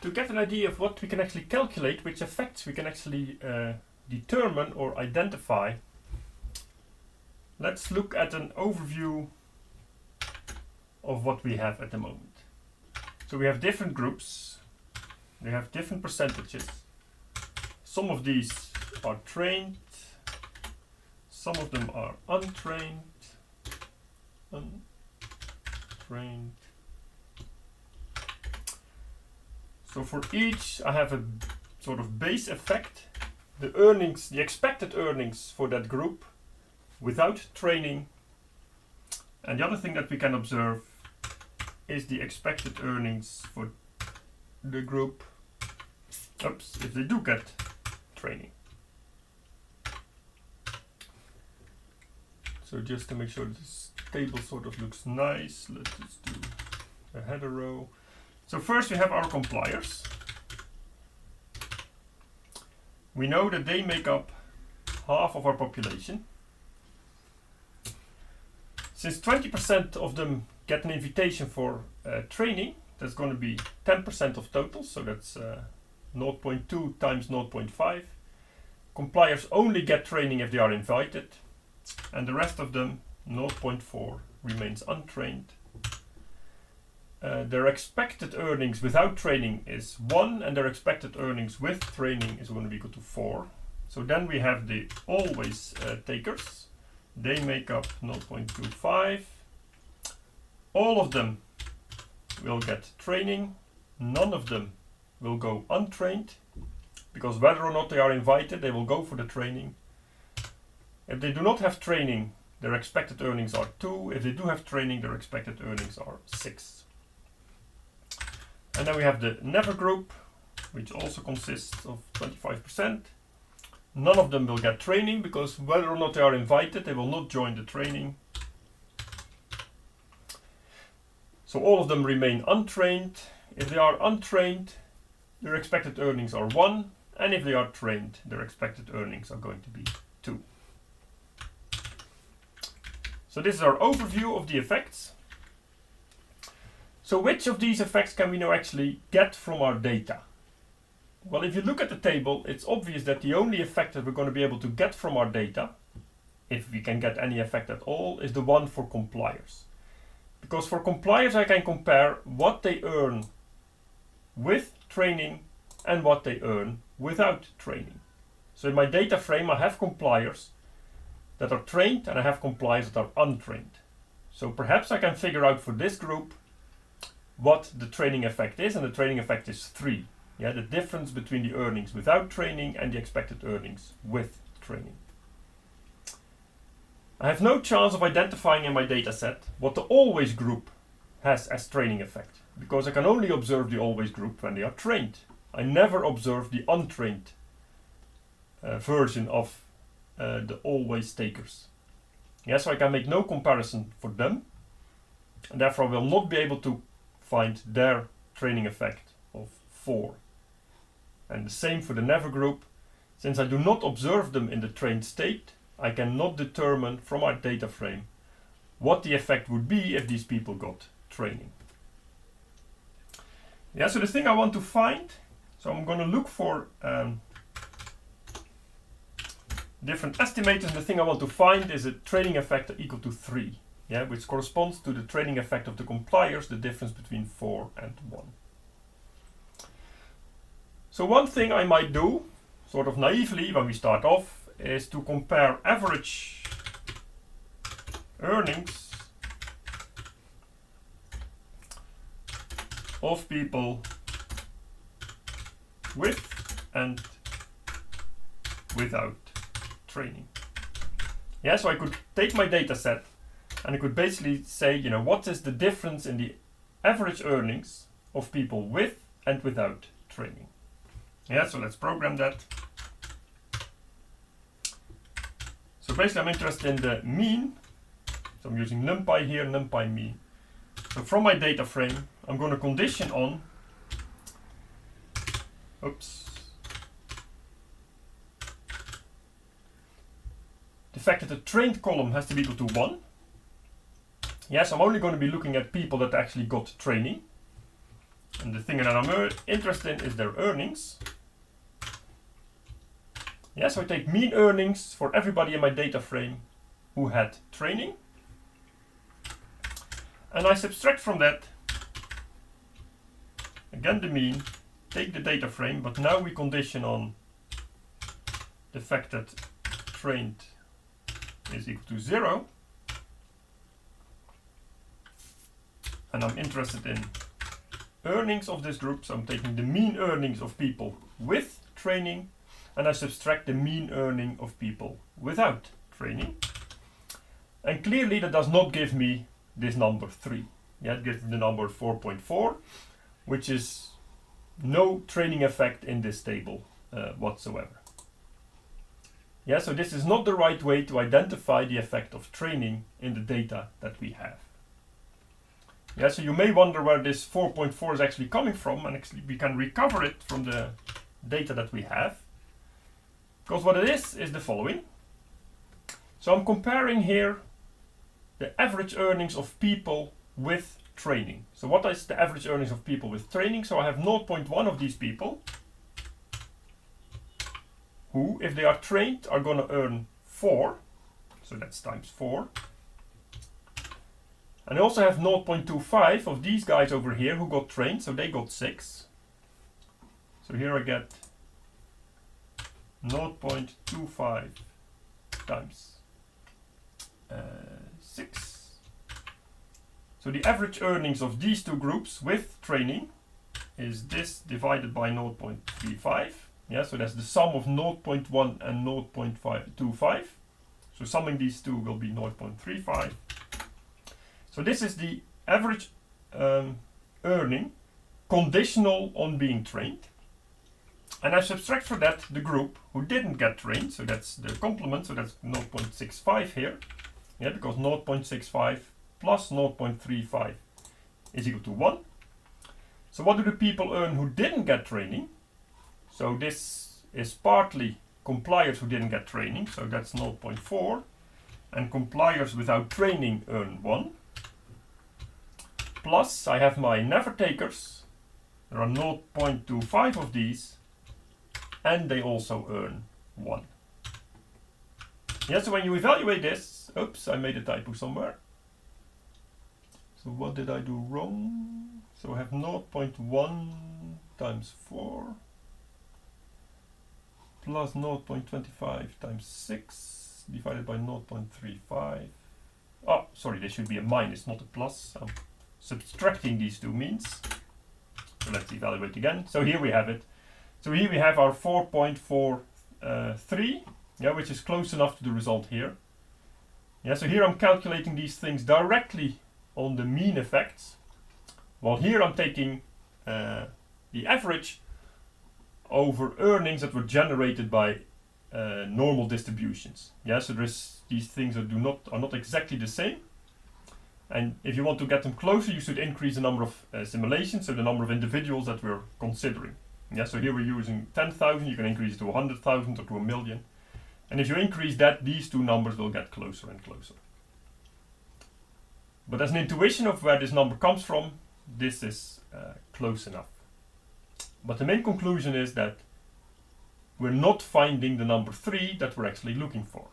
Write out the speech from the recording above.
to get an idea of what we can actually calculate, which effects we can actually determine or identify, let's look at an overview of what we have at the moment. So we have different groups, they have different percentages. Some of these are trained, some of them are untrained. So for each I have a sort of base effect, the earnings, the expected earnings for that group without training. And the other thing that we can observe is the expected earnings for the group, if they do get training. So just to make sure this table sort of looks nice, let's just do a header row. So first we have our compliers. We know that they make up half of our population. Since 20% of them get an invitation for training, that's going to be 10% of total, so that's 0.2 times 0.5. Compliers only get training if they are invited, and the rest of them, 0.4, remains untrained. Their expected earnings without training is 1, and their expected earnings with training is going to be equal to 4. So then we have the always takers. They make up 0.25. All of them will get training. None of them will go untrained, because whether or not they are invited, they will go for the training. If they do not have training, their expected earnings are 2. If they do have training, their expected earnings are 6. And then we have the never group, which also consists of 25%. None of them will get training, because whether or not they are invited, they will not join the training. So all of them remain untrained. If they are untrained, their expected earnings are 1, and if they are trained, their expected earnings are going to be 2. So this is our overview of the effects. So which of these effects can we now actually get from our data? Well, if you look at the table, it's obvious that the only effect that we're going to be able to get from our data, if we can get any effect at all, is the one for compliers. Because for compliers I can compare what they earn with training and what they earn without training. So in my data frame I have compliers that are trained and I have compliers that are untrained. So perhaps I can figure out for this group what the training effect is, and the training effect is 3. Yeah, the difference between the earnings without training and the expected earnings with training. I have no chance of identifying in my data set what the always group has as training effect, because I can only observe the always group when they are trained. I never observe the untrained version of the always takers. Yeah, so I can make no comparison for them, and therefore I will not be able to find their training effect of 4. And the same for the never group. Since I do not observe them in the trained state, I cannot determine from our data frame what the effect would be if these people got training. Yeah, so the thing I want to find, so I'm going to look for different estimators, and the thing I want to find is a training effect equal to 3. Yeah, which corresponds to the training effect of the compliers, the difference between 4 and 1. So one thing I might do, sort of naively when we start off, is to compare average earnings of people with and without training. Yeah, so I could take my data set and I could basically say, you know, what is the difference in the average earnings of people with and without training. Yeah, so let's program that. So basically I'm interested in the mean. So I'm using NumPy here, NumPy mean. So from my data frame, I'm going to condition on, the fact that the trained column has to be equal to 1. Yes, I'm only going to be looking at people that actually got training. And the thing that I'm interested in is their earnings. Yeah, so I take mean earnings for everybody in my data frame who had training. And I subtract from that, again the mean, take the data frame, but now we condition on the fact that trained is equal to 0. And I'm interested in earnings of this group, so I'm taking the mean earnings of people with training, and I subtract the mean earning of people without training. And clearly that does not give me this number 3. Yeah, it gives me the number 4.4, which is no training effect in this table whatsoever. Yeah, so this is not the right way to identify the effect of training in the data that we have. Yeah, so you may wonder where this 4.4 is actually coming from, and actually we can recover it from the data that we have. Because what it is the following. So I'm comparing here the average earnings of people with training. So what is the average earnings of people with training? So I have 0.1 of these people who, if they are trained, are going to earn 4. So that's times 4. And I also have 0.25 of these guys over here who got trained, so they got 6. So here I get 0.25 times 6. So the average earnings of these two groups with training is this divided by 0.35. Yeah, so that's the sum of 0.1 and 0.25. So summing these two will be 0.35. So this is the average earning conditional on being trained. And I subtract for that the group who didn't get trained, so that's the complement, so that's 0.65 here. Yeah, because 0.65 plus 0.35 is equal to 1. So what do the people earn who didn't get training? So this is partly compliers who didn't get training, so that's 0.4. And compliers without training earn 1. Plus I have my never takers. There are 0.25 of these, and they also earn 1. Yeah, so when you evaluate this, oops, I made a typo somewhere. So what did I do wrong? So I have 0.1 times 4 plus 0.25 times 6 divided by 0.35. Oh, sorry, there should be a minus, not a plus. I'm subtracting these two means. So let's evaluate again. So here we have it. So here we have our 4.43, yeah, which is close enough to the result here. Yeah, so here I'm calculating these things directly on the mean effects, while here I'm taking the average over earnings that were generated by normal distributions. Yeah, so there's these things that are not exactly the same. And if you want to get them closer, you should increase the number of simulations, so the number of individuals that we're considering. Yeah, so here we're using 10,000, you can increase it to 100,000 or to 1 million. And if you increase that, these two numbers will get closer and closer. But as an intuition of where this number comes from, this is close enough. But the main conclusion is that we're not finding the number 3 that we're actually looking for.